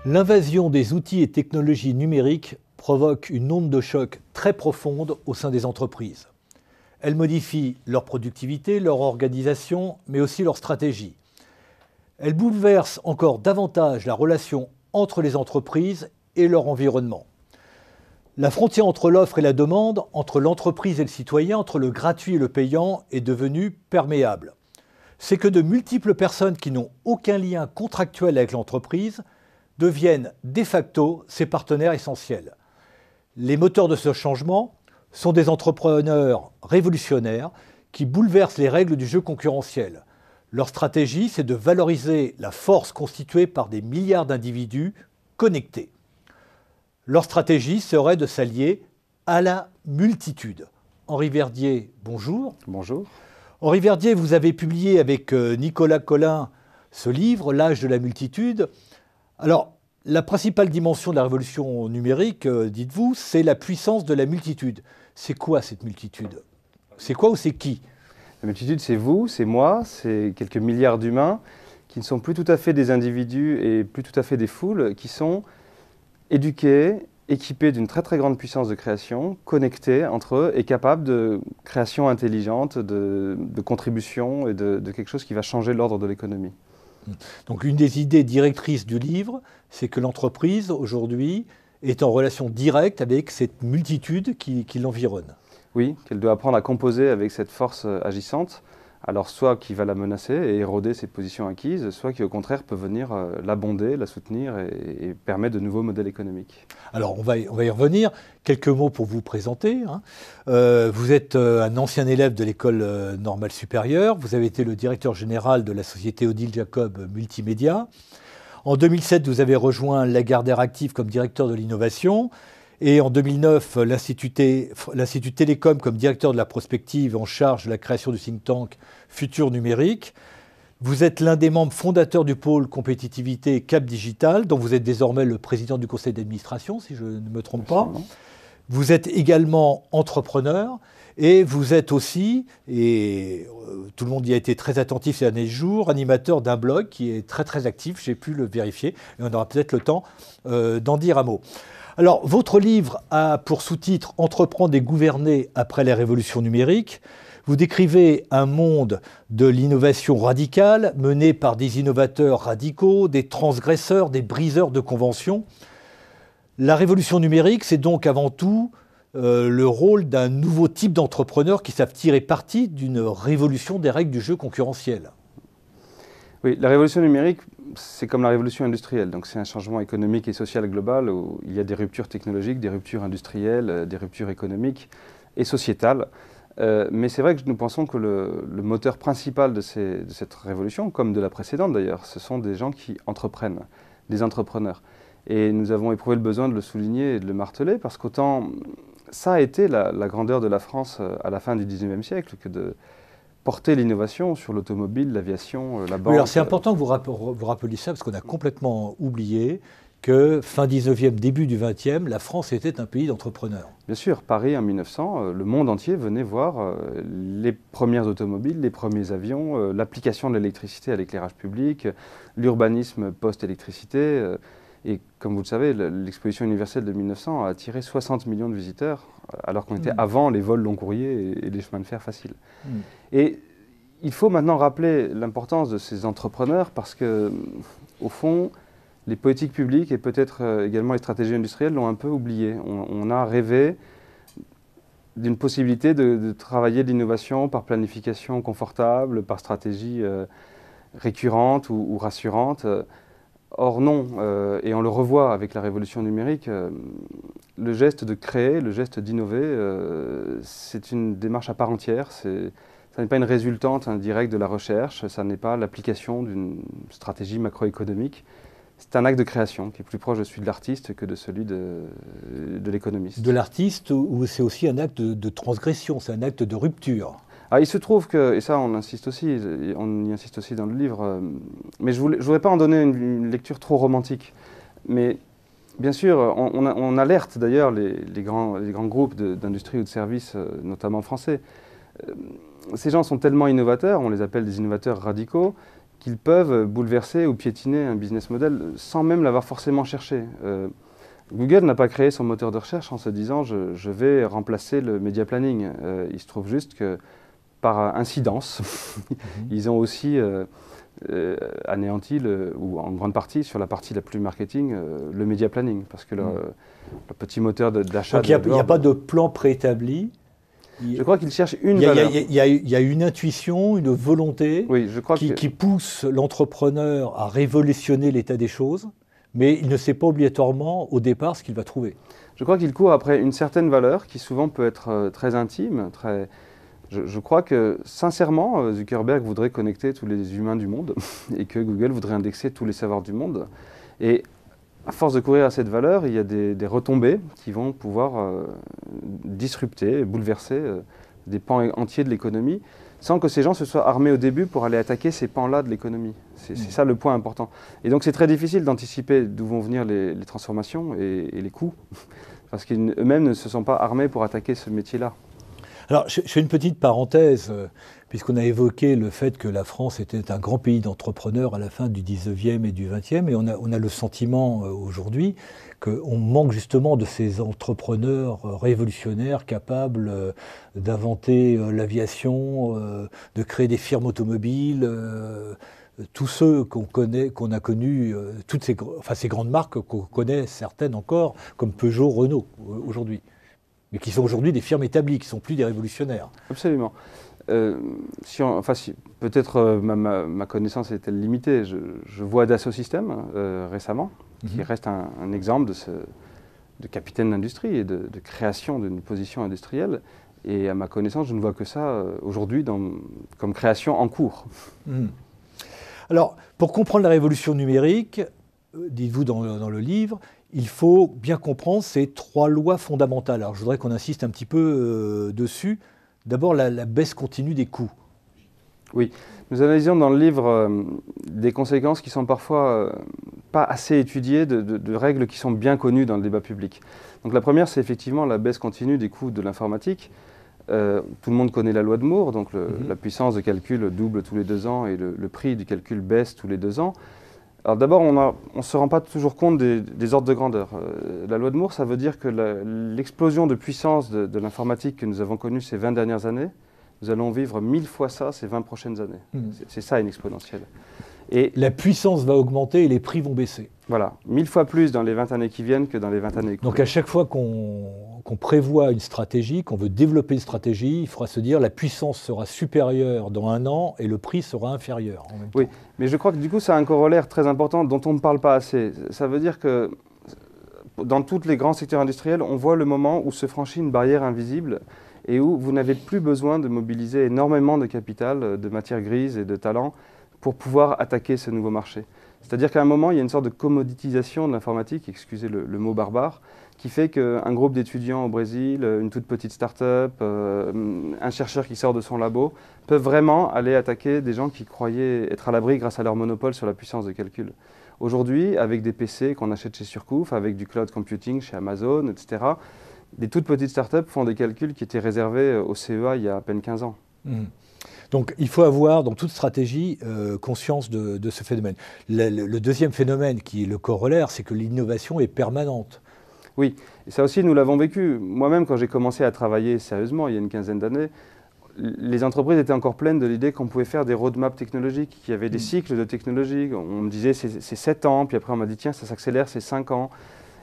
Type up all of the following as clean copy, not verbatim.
L'invasion des outils et technologies numériques provoque une onde de choc très profonde au sein des entreprises. Elle modifie leur productivité, leur organisation, mais aussi leur stratégie. Elle bouleverse encore davantage la relation entre les entreprises et leur environnement. La frontière entre l'offre et la demande, entre l'entreprise et le citoyen, entre le gratuit et le payant est devenue perméable. C'est que de multiples personnes qui n'ont aucun lien contractuel avec l'entreprise deviennent de facto ses partenaires essentiels. Les moteurs de ce changement sont des entrepreneurs révolutionnaires qui bouleversent les règles du jeu concurrentiel. Leur stratégie, c'est de valoriser la force constituée par des milliards d'individus connectés. Leur stratégie serait de s'allier à la multitude. Henri Verdier, bonjour. Bonjour. Henri Verdier, vous avez publié avec Nicolas Colin ce livre, L'âge de la multitude. Alors, la principale dimension de la révolution numérique, dites-vous, c'est la puissance de la multitude. C'est quoi cette multitude? C'est quoi ou c'est qui? La multitude, c'est vous, c'est moi, c'est quelques milliards d'humains qui ne sont plus tout à fait des individus et plus tout à fait des foules, qui sont éduqués, équipés d'une très très grande puissance de création, connectés entre eux et capables de création intelligente, de contribution et de quelque chose qui va changer l'ordre de l'économie. Donc une des idées directrices du livre, c'est que l'entreprise, aujourd'hui, est en relation directe avec cette multitude qui l'environne. Oui, qu'elle doit apprendre à composer avec cette force agissante, alors soit qui va la menacer et éroder ses positions acquises, soit qui au contraire peut venir l'abonder, la soutenir et permettre de nouveaux modèles économiques. Alors on va y revenir. Quelques mots pour vous présenter. Vous êtes un ancien élève de l'école normale supérieure. Vous avez été le directeur général de la société Odile Jacob Multimédia. En 2007, vous avez rejoint Lagardère Active comme directeur de l'innovation. Et en 2009, l'Institut Télécom comme directeur de la prospective en charge de la création du think tank Futur Numérique. Vous êtes l'un des membres fondateurs du pôle compétitivité Cap Digital, dont vous êtes désormais le président du conseil d'administration, si je ne me trompe pas. Vous êtes également entrepreneur et vous êtes aussi, et tout le monde y a été très attentif ces derniers jours, animateur d'un blog qui est très très actif, j'ai pu le vérifier, et on aura peut-être le temps d'en dire un mot. Alors, votre livre a pour sous-titre « Entreprendre et gouverner après la révolution numérique ». Vous décrivez un monde de l'innovation radicale mené par des innovateurs radicaux, des transgresseurs, des briseurs de conventions. La révolution numérique, c'est donc avant tout le rôle d'un nouveau type d'entrepreneurs qui savent tirer parti d'une révolution des règles du jeu concurrentiel. Oui, la révolution numérique, c'est comme la révolution industrielle. Donc c'est un changement économique et social global où il y a des ruptures technologiques, des ruptures industrielles, des ruptures économiques et sociétales. Mais c'est vrai que nous pensons que le moteur principal de cette révolution, comme de la précédente d'ailleurs, ce sont des gens qui entreprennent, des entrepreneurs. Et nous avons éprouvé le besoin de le souligner et de le marteler parce qu'autant ça a été la grandeur de la France à la fin du XIXe siècle que de porter l'innovation sur l'automobile, l'aviation, la banque. Oui, alors c'est important que vous rappeliez ça parce qu'on a complètement oublié que fin 19e, début du 20e, la France était un pays d'entrepreneurs. Bien sûr, Paris en 1900, le monde entier venait voir les premières automobiles, les premiers avions, l'application de l'électricité à l'éclairage public, l'urbanisme post-électricité. Et comme vous le savez, l'exposition universelle de 1900 a attiré 60 millions de visiteurs, alors qu'on était avant les vols long courriers et les chemins de fer faciles. Et il faut maintenant rappeler l'importance de ces entrepreneurs parce que, au fond, les politiques publiques et peut-être également les stratégies industrielles l'ont un peu oublié. On a rêvé d'une possibilité de travailler l'innovation par planification confortable, par stratégie récurrente ou rassurante. Or non, et on le revoit avec la révolution numérique, le geste de créer, le geste d'innover, c'est une démarche à part entière. Ça n'est pas une résultante indirecte de la recherche, ça n'est pas l'application d'une stratégie macroéconomique. C'est un acte de création qui est plus proche de celui de l'artiste que de celui de l'économiste. De l'artiste, ou c'est aussi un acte de transgression, c'est un acte de rupture. Ah, il se trouve que, et ça on y insiste aussi dans le livre, mais je ne voudrais pas en donner une lecture trop romantique. Mais bien sûr, on alerte d'ailleurs les grands groupes d'industrie ou de services, notamment français. Ces gens sont tellement innovateurs, on les appelle des innovateurs radicaux, qu'ils peuvent bouleverser ou piétiner un business model sans même l'avoir forcément cherché. Google n'a pas créé son moteur de recherche en se disant je vais remplacer le media planning. Il se trouve juste que par incidence, ils ont aussi anéanti, ou en grande partie, sur la partie la plus marketing, le media planning. Parce que le petit moteur d'achat... Donc il n'y a pas de plan préétabli. Je crois qu'ils cherchent une valeur. Il y a une intuition, une volonté oui, je crois qui pousse l'entrepreneur à révolutionner l'état des choses, mais il ne sait pas obligatoirement au départ ce qu'il va trouver. Je crois qu'il court après une certaine valeur qui souvent peut être très intime. Je crois que sincèrement, Zuckerberg voudrait connecter tous les humains du monde et que Google voudrait indexer tous les savoirs du monde. Et à force de courir à cette valeur, il y a des retombées qui vont pouvoir disrupter, bouleverser des pans entiers de l'économie, sans que ces gens se soient armés au début pour aller attaquer ces pans-là de l'économie. C'est ça le point important. Et donc c'est très difficile d'anticiper d'où vont venir les transformations et les coûts, parce qu'eux-mêmes ne se sont pas armés pour attaquer ce métier-là. Alors, je fais une petite parenthèse, puisqu'on a évoqué le fait que la France était un grand pays d'entrepreneurs à la fin du 19e et du 20e, et on a le sentiment aujourd'hui qu'on manque justement de ces entrepreneurs révolutionnaires capables d'inventer l'aviation, de créer des firmes automobiles, tous ceux qu'on a connus, ces grandes marques qu'on connaît certaines encore, comme Peugeot, Renault aujourd'hui. Mais qui sont aujourd'hui des firmes établies, qui ne sont plus des révolutionnaires. Absolument. Peut-être ma connaissance est-elle limitée. Je vois Dassault Systèmes récemment, qui reste un exemple de capitaine d'industrie et de création d'une position industrielle. Et à ma connaissance, je ne vois que ça aujourd'hui comme création en cours. Alors, pour comprendre la révolution numérique, dites-vous dans le livre, il faut bien comprendre ces 3 lois fondamentales. Alors, je voudrais qu'on insiste un petit peu dessus. D'abord, la baisse continue des coûts. Oui, nous analysons dans le livre des conséquences qui sont parfois pas assez étudiées de règles qui sont bien connues dans le débat public. Donc la première, c'est effectivement la baisse continue des coûts de l'informatique. Tout le monde connaît la loi de Moore, donc la puissance de calcul double tous les 2 ans et le prix du calcul baisse tous les 2 ans. Alors d'abord, on ne se rend pas toujours compte des ordres de grandeur. La loi de Moore, ça veut dire que l'explosion de puissance de l'informatique que nous avons connue ces 20 dernières années, nous allons vivre 1000 fois ça ces 20 prochaines années. C'est ça une exponentielle. Et la puissance va augmenter et les prix vont baisser. Voilà, 1000 fois plus dans les 20 années qui viennent que dans les 20 années écoulées. Donc à chaque fois qu'on prévoit une stratégie, qu'on veut développer une stratégie, il faudra se dire la puissance sera supérieure dans 1 an et le prix sera inférieur en même temps. Oui, mais je crois que du coup ça a un corollaire très important dont on ne parle pas assez. Ça veut dire que dans tous les grands secteurs industriels, on voit le moment où se franchit une barrière invisible et où vous n'avez plus besoin de mobiliser énormément de capital, de matières grises et de talents pour pouvoir attaquer ce nouveau marché. C'est-à-dire qu'à un moment, il y a une sorte de commoditisation de l'informatique, excusez le mot barbare, qui fait qu'un groupe d'étudiants au Brésil, une toute petite start-up, un chercheur qui sort de son labo, peuvent vraiment aller attaquer des gens qui croyaient être à l'abri grâce à leur monopole sur la puissance de calcul. Aujourd'hui, avec des PC qu'on achète chez Surcouf, avec du cloud computing chez Amazon, etc., des toutes petites start-up font des calculs qui étaient réservés au CEA il y a à peine 15 ans. Donc il faut avoir dans toute stratégie conscience de ce phénomène. Le deuxième phénomène qui est le corollaire, c'est que l'innovation est permanente. Oui, et ça aussi nous l'avons vécu. Moi-même quand j'ai commencé à travailler sérieusement il y a une quinzaine d'années, les entreprises étaient encore pleines de l'idée qu'on pouvait faire des roadmaps technologiques, qu'il y avait des cycles de technologie. On me disait c'est 7 ans, puis après on m'a dit tiens ça s'accélère, c'est 5 ans.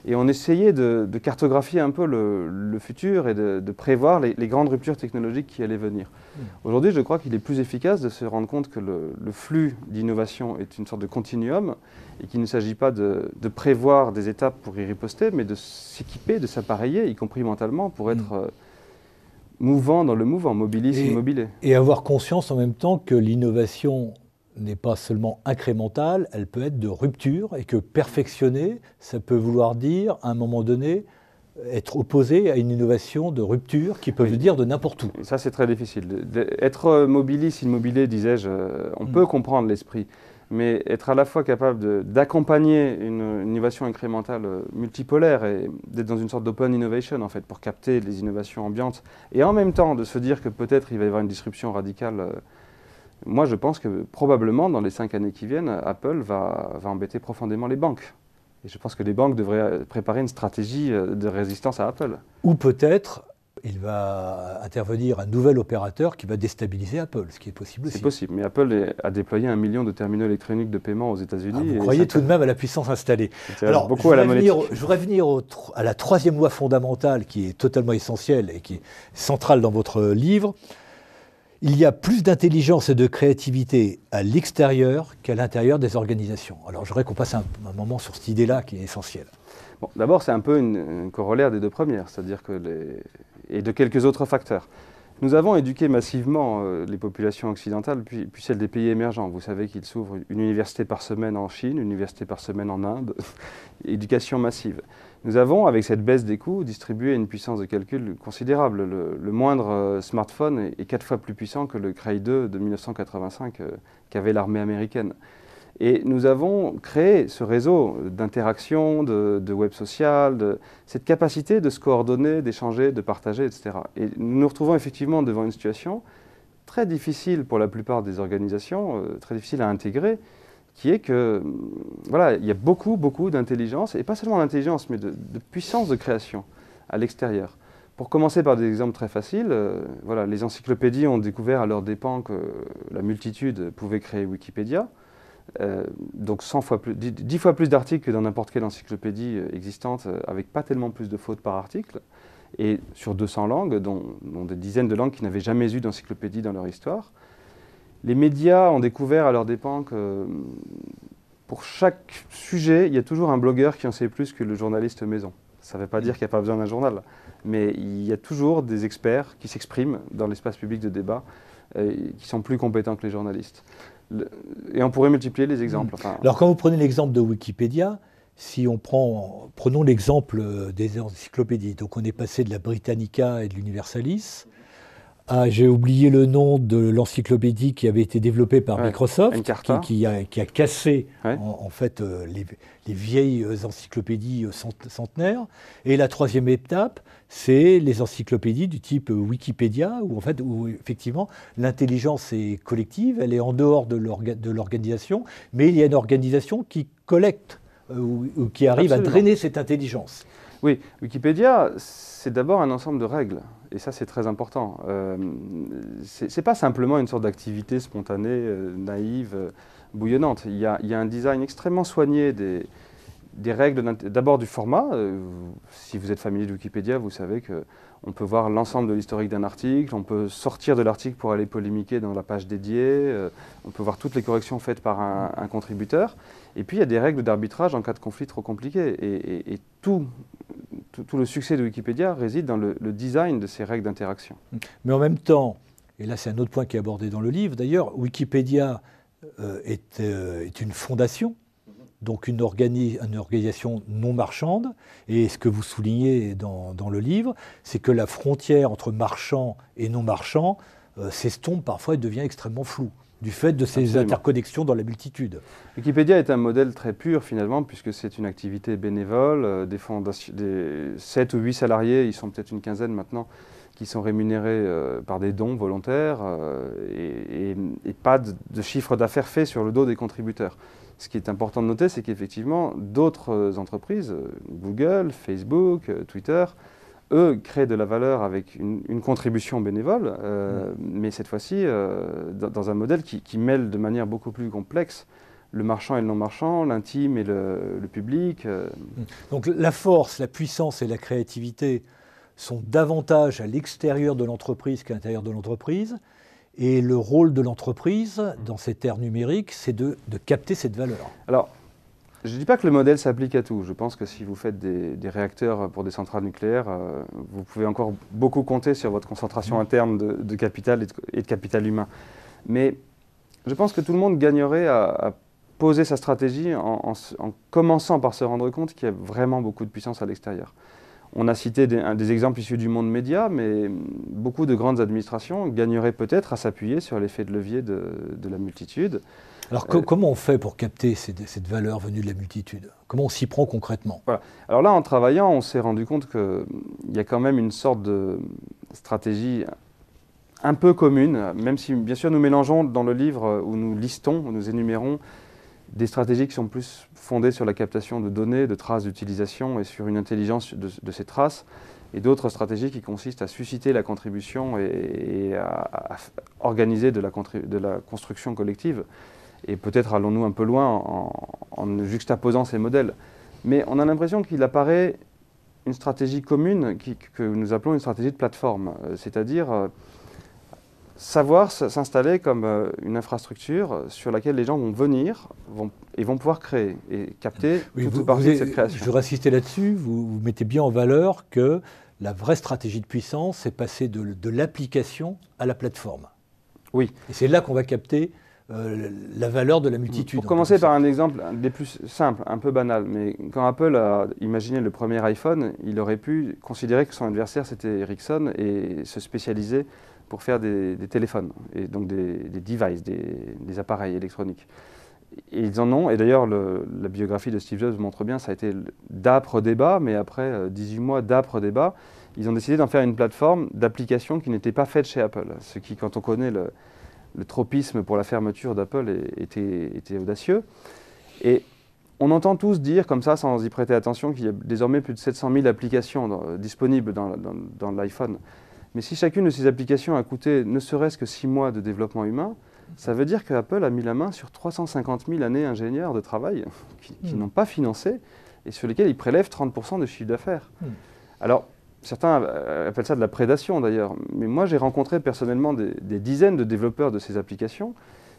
Et on essayait de cartographier un peu le futur et de prévoir les grandes ruptures technologiques qui allaient venir. Aujourd'hui, je crois qu'il est plus efficace de se rendre compte que le flux d'innovation est une sorte de continuum et qu'il ne s'agit pas de prévoir des étapes pour y riposter, mais de s'équiper, de s'appareiller, y compris mentalement, pour être mouvant dans le mouvant, mobilis, immobilé. Et avoir conscience en même temps que l'innovation n'est pas seulement incrémentale, elle peut être de rupture et que perfectionner, ça peut vouloir dire, à un moment donné, être opposé à une innovation de rupture qui peut veut dire de n'importe où. Et ça, c'est très difficile. Être mobilis, immobilé, disais-je, on peut comprendre l'esprit, mais être à la fois capable d'accompagner une innovation incrémentale multipolaire et d'être dans une sorte d'open innovation, en fait, pour capter les innovations ambiantes, et en même temps de se dire que peut-être il va y avoir une disruption radicale Moi, je pense que probablement, dans les 5 années qui viennent, Apple va embêter profondément les banques. Et je pense que les banques devraient préparer une stratégie de résistance à Apple. Ou peut-être, il va intervenir un nouvel opérateur qui va déstabiliser Apple, ce qui est possible aussi. C'est possible, mais Apple a déployé 1 million de terminaux électroniques de paiement aux États-Unis. Vous croyez tout de même à la puissance installée. Alors, beaucoup à la monétique. Je voudrais venir à la troisième loi fondamentale qui est totalement essentielle et qui est centrale dans votre livre. Il y a plus d'intelligence et de créativité à l'extérieur qu'à l'intérieur des organisations. Alors, j'aimerais qu'on passe un moment sur cette idée-là qui est essentielle. Bon, d'abord, c'est un peu une corollaire des deux premières, c'est-à-dire que et de quelques autres facteurs. Nous avons éduqué massivement les populations occidentales, puis celles des pays émergents. Vous savez qu'il s'ouvre une université par semaine en Chine, une université par semaine en Inde, éducation massive. Nous avons, avec cette baisse des coûts, distribué une puissance de calcul considérable. Le moindre smartphone est 4 fois plus puissant que le Cray 2 de 1985 qu'avait l'armée américaine. Et nous avons créé ce réseau d'interaction, de web social, cette capacité de se coordonner, d'échanger, de partager, etc. Et nous nous retrouvons effectivement devant une situation très difficile pour la plupart des organisations, très difficile à intégrer, qui est que, voilà, il y a beaucoup d'intelligence, et pas seulement d'intelligence, mais de puissance de création à l'extérieur. Pour commencer par des exemples très faciles, voilà, les encyclopédies ont découvert à leurs dépens que la multitude pouvait créer Wikipédia. Donc 10 fois plus d'articles que dans n'importe quelle encyclopédie existante, avec pas tellement plus de fautes par article, et sur 200 langues, dont des dizaines de langues qui n'avaient jamais eu d'encyclopédie dans leur histoire. Les médias ont découvert à leurs dépens que pour chaque sujet, il y a toujours un blogueur qui en sait plus que le journaliste maison. Ça ne veut pas dire qu'il n'y a pas besoin d'un journal, mais il y a toujours des experts qui s'expriment dans l'espace public de débat, qui sont plus compétents que les journalistes. Et on pourrait multiplier les exemples. Enfin, alors quand vous prenez l'exemple de Wikipédia, si prenons l'exemple des encyclopédies, donc on est passé de la Britannica et de l'Universalis à, j'ai oublié le nom de l'encyclopédie qui avait été développée par Microsoft, qui a cassé en fait les vieilles encyclopédies centenaires. Et la troisième étape, c'est les encyclopédies du type Wikipédia, où effectivement l'intelligence est collective, elle est en dehors de l'organisation, mais il y a une organisation qui collecte ou qui arrive à drainer cette intelligence. Oui, Wikipédia, c'est d'abord un ensemble de règles, et ça c'est très important. C'est pas simplement une sorte d'activité spontanée, naïve, bouillonnante. Il y a un design extrêmement soigné des règles, d'abord du format. Si vous êtes familier de Wikipédia, vous savez qu'on peut voir l'ensemble de l'historique d'un article, on peut sortir de l'article pour aller polémiquer dans la page dédiée, on peut voir toutes les corrections faites par un contributeur. Et puis il y a des règles d'arbitrage en cas de conflit trop compliqué. Et tout le succès de Wikipédia réside dans le design de ces règles d'interaction. Mais en même temps, et là c'est un autre point qui est abordé dans le livre d'ailleurs, Wikipédia est une fondation, donc une organisation non marchande. Et ce que vous soulignez dans le livre, c'est que la frontière entre marchand et non marchand s'estompe parfois et devient extrêmement floue, du fait de ces interconnexions dans la multitude. Wikipédia est un modèle très pur finalement, puisque c'est une activité bénévole, des 7 ou 8 salariés, ils sont peut-être une quinzaine maintenant, qui sont rémunérés par des dons volontaires et pas de chiffre d'affaires fait sur le dos des contributeurs. Ce qui est important de noter, c'est qu'effectivement, d'autres entreprises, Google, Facebook, Twitter, eux créent de la valeur avec une contribution bénévole, mais cette fois-ci dans un modèle qui mêle de manière beaucoup plus complexe le marchand et le non-marchand, l'intime et le public. Donc la force, la puissance et la créativité sont davantage à l'extérieur de l'entreprise qu'à l'intérieur de l'entreprise. Et le rôle de l'entreprise, dans cette ère numérique, c'est de capter cette valeur. Alors, je ne dis pas que le modèle s'applique à tout. Je pense que si vous faites des réacteurs pour des centrales nucléaires, vous pouvez encore beaucoup compter sur votre concentration interne de capital et de capital humain. Mais je pense que tout le monde gagnerait à poser sa stratégie en commençant par se rendre compte qu'il y a vraiment beaucoup de puissance à l'extérieur. On a cité des exemples issus du monde média, mais beaucoup de grandes administrations gagneraient peut-être à s'appuyer sur l'effet de levier de la multitude. Alors comment on fait pour capter cette valeur venue de la multitude? Comment on s'y prend concrètement? Voilà. Alors là, en travaillant, on s'est rendu compte qu'il y a quand même une sorte de stratégie un peu commune, même si bien sûr nous mélangeons dans le livre où nous listons, où nous énumérons des stratégies qui sont plus fondées sur la captation de données, de traces d'utilisation et sur une intelligence de ces traces, et d'autres stratégies qui consistent à susciter la contribution et à organiser de la construction collective. Et peut-être allons-nous un peu loin en juxtaposant ces modèles. Mais on a l'impression qu'il apparaît une stratégie commune que nous appelons une stratégie de plateforme, c'est-à-dire savoir s'installer comme une infrastructure sur laquelle les gens vont venir et vont pouvoir créer et capter toute ou partie de cette création. Je veux insister là-dessus, vous mettez bien en valeur que la vraie stratégie de puissance, c'est passer de l'application à la plateforme. Oui. Et c'est là qu'on va capter la valeur de la multitude. Pour commencer par un exemple des plus simples, un peu banal, mais quand Apple a imaginé le premier iPhone, il aurait pu considérer que son adversaire c'était Ericsson et se spécialiser pour faire des téléphones, et donc des devices, des appareils électroniques. Et ils en ont, et d'ailleurs la biographie de Steve Jobs montre bien, ça a été d'âpres débats, mais après 18 mois d'âpres débats, ils ont décidé d'en faire une plateforme d'applications qui n'était pas faite chez Apple. Ce qui, quand on connaît le tropisme pour la fermeture d'Apple, était audacieux. Et on entend tous dire, comme ça, sans y prêter attention, qu'il y a désormais plus de 700 000 applications disponibles dans l'iPhone. Mais si chacune de ces applications a coûté ne serait-ce que 6 mois de développement humain, ça veut dire qu'Apple a mis la main sur 350 000 années ingénieurs de travail qui n'ont pas financé et sur lesquels ils prélèvent 30% de chiffre d'affaires. Alors, certains appellent ça de la prédation d'ailleurs, mais moi j'ai rencontré personnellement des dizaines de développeurs de ces applications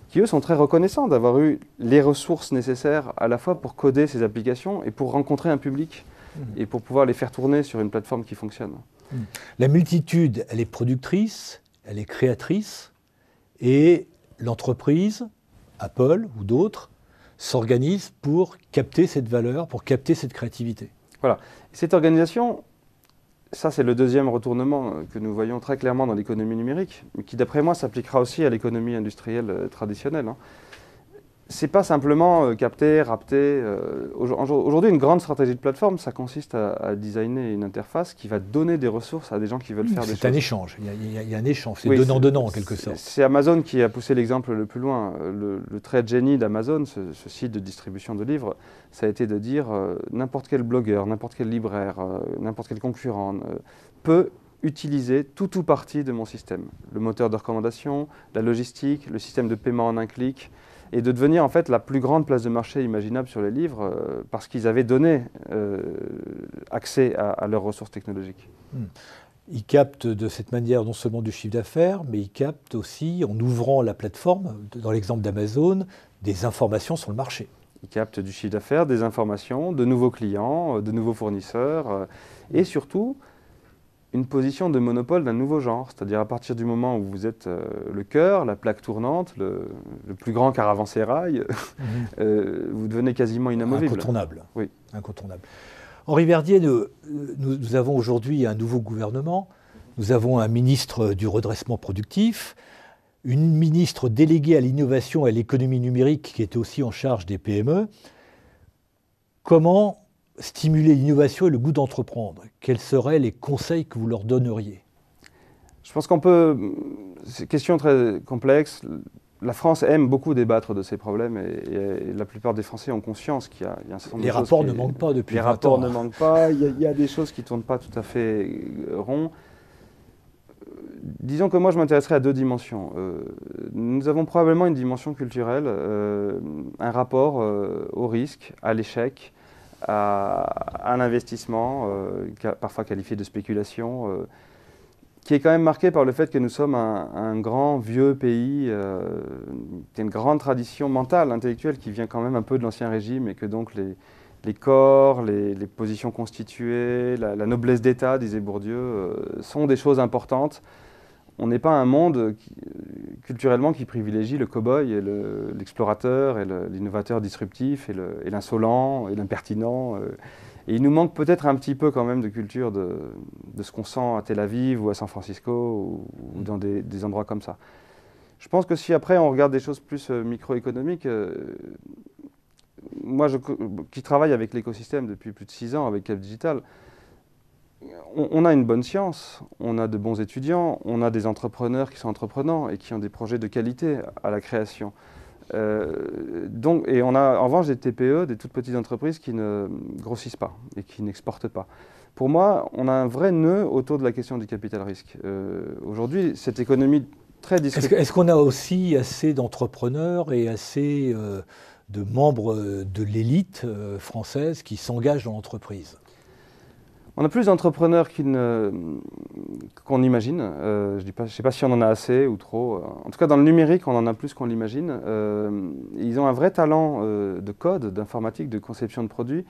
qui eux sont très reconnaissants d'avoir eu les ressources nécessaires à la fois pour coder ces applications et pour rencontrer un public et pour pouvoir les faire tourner sur une plateforme qui fonctionne. La multitude, elle est productrice, elle est créatrice, et l'entreprise, Apple ou d'autres, s'organise pour capter cette valeur, pour capter cette créativité. Voilà. Cette organisation, ça c'est le deuxième retournement que nous voyons très clairement dans l'économie numérique, mais qui d'après moi s'appliquera aussi à l'économie industrielle traditionnelle. C'est pas simplement capter, rapter. Aujourd'hui, une grande stratégie de plateforme, ça consiste à designer une interface qui va donner des ressources à des gens qui veulent faire des choses. C'est un échange, il y a un échange, c'est donnant-donnant en quelque sorte. C'est Amazon qui a poussé l'exemple le plus loin. Le trait de génie d'Amazon, ce site de distribution de livres, ça a été de dire n'importe quel blogueur, n'importe quel libraire, n'importe quel concurrent peut utiliser tout ou partie de mon système. Le moteur de recommandation, la logistique, le système de paiement en un clic, et de devenir en fait la plus grande place de marché imaginable sur les livres parce qu'ils avaient donné accès à leurs ressources technologiques. Ils captent de cette manière non seulement du chiffre d'affaires, mais ils captent aussi, en ouvrant la plateforme, dans l'exemple d'Amazon, des informations sur le marché. Ils captent du chiffre d'affaires, des informations, de nouveaux clients, de nouveaux fournisseurs, et surtout une position de monopole d'un nouveau genre, c'est-à-dire à partir du moment où vous êtes le cœur, la plaque tournante, le plus grand caravansérail, vous devenez quasiment inamovible. Incontournable. Oui. Incontournable. Henri Verdier, nous avons aujourd'hui un nouveau gouvernement, nous avons un ministre du redressement productif, une ministre déléguée à l'innovation et à l'économie numérique qui était aussi en charge des PME. Comment stimuler l'innovation et le goût d'entreprendre? Quels seraient les conseils que vous leur donneriez? Je pense qu'on peut... C'est une question très complexe. La France aime beaucoup débattre de ces problèmes et la plupart des Français ont conscience qu'il y a un certain nombre de choses. Les rapports ne manquent pas depuis 20 ans. Les rapports ne manquent pas. Il y a des choses qui ne tournent pas tout à fait rond. Disons que moi, je m'intéresserais à deux dimensions. Nous avons probablement une dimension culturelle, un rapport au risque, à l'échec, à l'investissement, parfois qualifié de spéculation, qui est quand même marqué par le fait que nous sommes un grand, vieux pays, qui a une grande tradition mentale, intellectuelle, qui vient quand même un peu de l'Ancien Régime, et que donc les corps, les positions constituées, la noblesse d'État, disait Bourdieu, sont des choses importantes. On n'est pas un monde culturellement qui privilégie le cow-boy et l'explorateur et l'innovateur disruptif et l'insolent et l'impertinent. Et il nous manque peut-être un petit peu quand même de culture de ce qu'on sent à Tel Aviv ou à San Francisco ou dans des endroits comme ça. Je pense que si après on regarde des choses plus microéconomiques, moi qui travaille avec l'écosystème depuis plus de 6 ans avec Cap Digital, on a une bonne science, on a de bons étudiants, on a des entrepreneurs qui sont entreprenants et qui ont des projets de qualité à la création. Et on a en revanche des TPE, des toutes petites entreprises qui ne grossissent pas et qui n'exportent pas. Pour moi, on a un vrai nœud autour de la question du capital risque. Aujourd'hui, cette économie très disruptive... Est-ce qu'on a aussi assez d'entrepreneurs et assez de membres de l'élite française qui s'engagent dans l'entreprise? On a plus d'entrepreneurs qu'on imagine. Je ne sais pas si on en a assez ou trop. En tout cas, dans le numérique, on en a plus qu'on l'imagine. Ils ont un vrai talent de code, d'informatique, de conception de produits.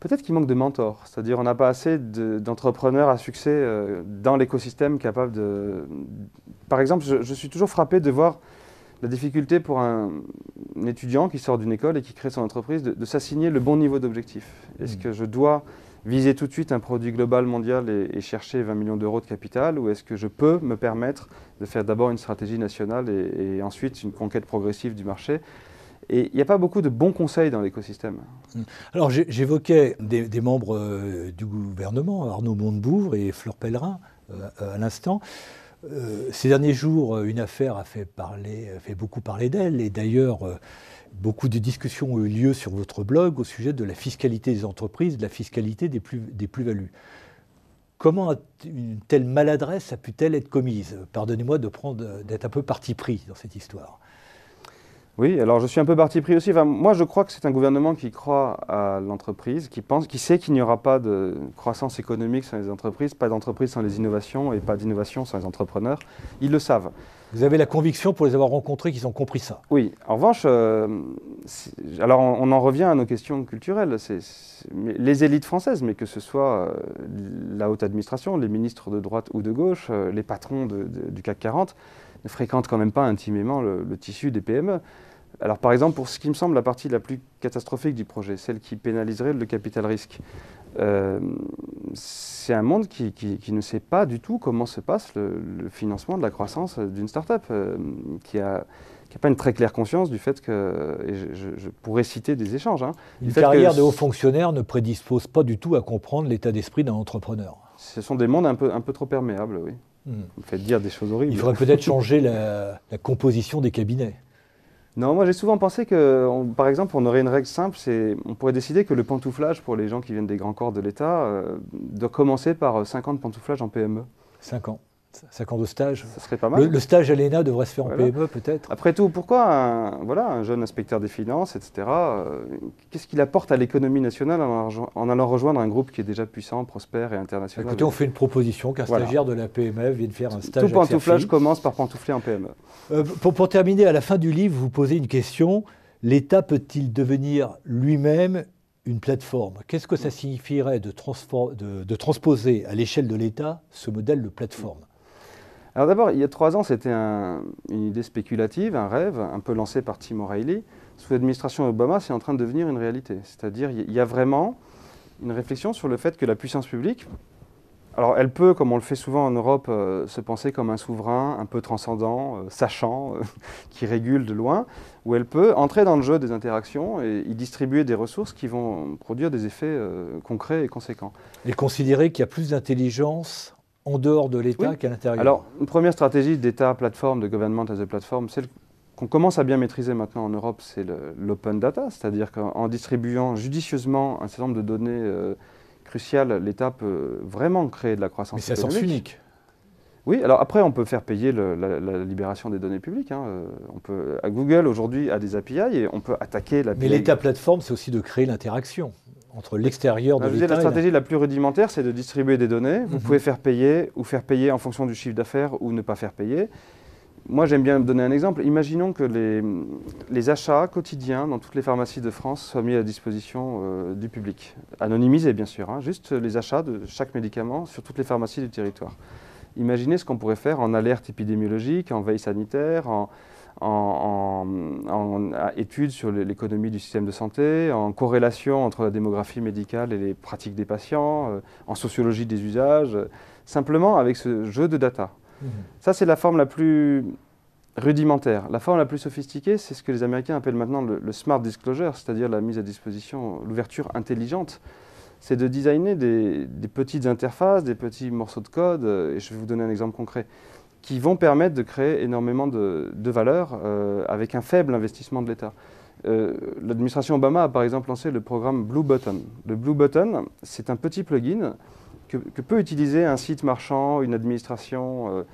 Peut-être qu'il manque de mentors. C'est-à-dire on n'a pas assez d'entrepreneurs à succès dans l'écosystème capables de... Par exemple, je suis toujours frappé de voir la difficulté pour un étudiant qui sort d'une école et qui crée son entreprise de s'assigner le bon niveau d'objectif. Est-ce que je dois viser tout de suite un produit global mondial et chercher 20 millions d'euros de capital, ou est-ce que je peux me permettre de faire d'abord une stratégie nationale et ensuite une conquête progressive du marché? Et il n'y a pas beaucoup de bons conseils dans l'écosystème. Alors j'évoquais des membres du gouvernement, Arnaud Montebourg et Fleur Pellerin, à l'instant. Ces derniers jours, une affaire a fait beaucoup parler d'elle, et d'ailleurs, beaucoup de discussions ont eu lieu sur votre blog au sujet de la fiscalité des entreprises, de la fiscalité des plus-values. Comment une telle maladresse a pu-t-elle être commise? Pardonnez-moi d'être un peu parti pris dans cette histoire. Oui, alors je suis un peu parti pris aussi. Enfin, moi, je crois que c'est un gouvernement qui croit à l'entreprise, qui sait qu'il n'y aura pas de croissance économique sans les entreprises, pas d'entreprise sans les innovations et pas d'innovation sans les entrepreneurs. Ils le savent. Vous avez la conviction, pour les avoir rencontrés, qu'ils ont compris ça? Oui. En revanche, alors on en revient à nos questions culturelles. Les élites françaises, mais que ce soit la haute administration, les ministres de droite ou de gauche, les patrons du CAC 40, ne fréquentent quand même pas intimement le tissu des PME. Alors par exemple, pour ce qui me semble la partie la plus catastrophique du projet, celle qui pénaliserait le capital risque, c'est un monde qui ne sait pas du tout comment se passe le financement de la croissance d'une start-up, qui n'a pas une très claire conscience du fait que, et je pourrais citer des échanges. Une carrière de haut fonctionnaire ne prédispose pas du tout à comprendre l'état d'esprit d'un entrepreneur. Ce sont des mondes un peu trop perméables, oui. Vous me faites dire des choses horribles. Il faudrait peut-être changer la composition des cabinets. Non, moi j'ai souvent pensé que, par exemple, on aurait une règle simple, on pourrait décider que le pantouflage pour les gens qui viennent des grands corps de l'État doit commencer par 5 ans de pantouflage en PME. 5 ans. 5 ans de stage. Ça serait pas mal. Le stage à l'ENA devrait se faire en PME peut-être. Après tout, pourquoi un jeune inspecteur des finances, etc., qu'est-ce qu'il apporte à l'économie nationale en allant rejoindre un groupe qui est déjà puissant, prospère et international? Écoutez, on fait une proposition qu'un stagiaire de la PME vienne faire un stage. Tout pantouflage commence par pantoufler en PME. Pour terminer, à la fin du livre, vous posez une question. L'État peut-il devenir lui-même une plateforme? Qu'est-ce que ça signifierait de transposer à l'échelle de l'État ce modèle de plateforme? Alors d'abord, il y a 3 ans, c'était une idée spéculative, un rêve, un peu lancé par Tim O'Reilly. Sous l'administration Obama, c'est en train de devenir une réalité. C'est-à-dire, il y a vraiment une réflexion sur le fait que la puissance publique, alors elle peut, comme on le fait souvent en Europe, se penser comme un souverain un peu transcendant, sachant, qui régule de loin, ou elle peut entrer dans le jeu des interactions et y distribuer des ressources qui vont produire des effets concrets et conséquents. Et considérer qu'il y a plus d'intelligence en dehors de l'État qu'à l'intérieur. Alors, une première stratégie d'État plateforme, de government as a platform, celle qu'on commence à bien maîtriser maintenant en Europe, c'est l'open data, c'est-à-dire qu'en distribuant judicieusement un certain nombre de données cruciales, l'État peut vraiment créer de la croissance économique. Mais c'est à sens unique. Oui, alors après, on peut faire payer la libération des données publiques. Google, aujourd'hui, a des API et on peut attaquer l'API. Mais l'État plateforme, c'est aussi de créer l'interaction entre l'extérieur de l'État. La stratégie la plus rudimentaire, c'est de distribuer des données. Vous pouvez faire payer ou faire payer en fonction du chiffre d'affaires ou ne pas faire payer. Moi, j'aime bien donner un exemple. Imaginons que les achats quotidiens dans toutes les pharmacies de France soient mis à disposition du public. Anonymisés, bien sûr. Juste les achats de chaque médicament sur toutes les pharmacies du territoire. Imaginez ce qu'on pourrait faire en alerte épidémiologique, en veille sanitaire, en études sur l'économie du système de santé, en corrélation entre la démographie médicale et les pratiques des patients, en sociologie des usages, simplement avec ce jeu de data. Ça, c'est la forme la plus rudimentaire. La forme la plus sophistiquée, c'est ce que les Américains appellent maintenant le smart disclosure, c'est-à-dire la mise à disposition, l'ouverture intelligente. c'est de designer des petites interfaces, des petits morceaux de code, et je vais vous donner un exemple concret, qui vont permettre de créer énormément de valeur avec un faible investissement de l'État. L'administration Obama a par exemple lancé le programme Blue Button. Le Blue Button, c'est un petit plugin que peut utiliser un site marchand, une administration,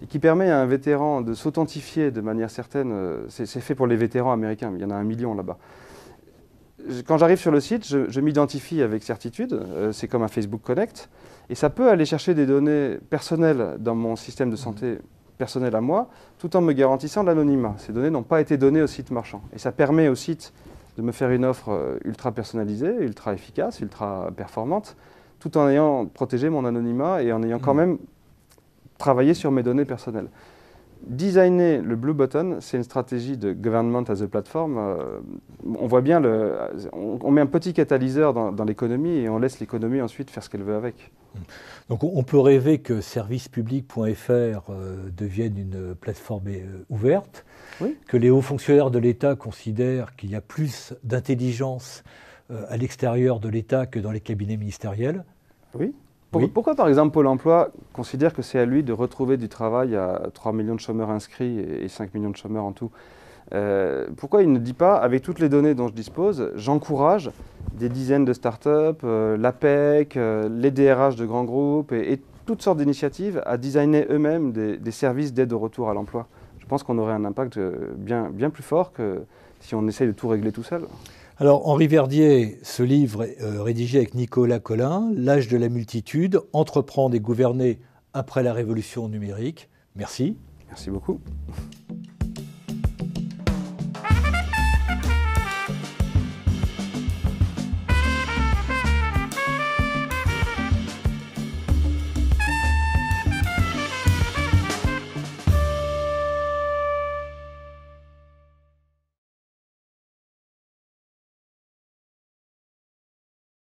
et qui permet à un vétéran de s'authentifier de manière certaine. C'est fait pour les vétérans américains, il y en a 1 million là-bas. Quand j'arrive sur le site, je m'identifie avec certitude, c'est comme un Facebook Connect, et ça peut aller chercher des données personnelles dans mon système de santé personnel à moi, tout en me garantissant l'anonymat. Ces données n'ont pas été données au site marchand. Et ça permet au site de me faire une offre ultra personnalisée, ultra efficace, ultra performante, tout en ayant protégé mon anonymat et en ayant quand même travaillé sur mes données personnelles. Designer le Blue Button, c'est une stratégie de government as a platform. On voit bien, on met un petit catalyseur dans l'économie et on laisse l'économie ensuite faire ce qu'elle veut avec. Donc on peut rêver que servicepublic.fr devienne une plateforme ouverte, oui. Que les hauts fonctionnaires de l'État considèrent qu'il y a plus d'intelligence à l'extérieur de l'État que dans les cabinets ministériels. Oui. Oui. Pourquoi, par exemple, Pôle emploi considère que c'est à lui de retrouver du travail à 3 millions de chômeurs inscrits et 5 millions de chômeurs en tout? Pourquoi il ne dit pas, avec toutes les données dont je dispose, j'encourage des dizaines de startups, l'APEC, les DRH de grands groupes et toutes sortes d'initiatives à designer eux-mêmes des services d'aide au retour à l'emploi? Je pense qu'on aurait un impact bien plus fort que si on essaye de tout régler tout seul. Alors, Henri Verdier, ce livre rédigé avec Nicolas Colin, L'âge de la multitude, entreprendre et gouverner après la révolution numérique. Merci. Merci beaucoup.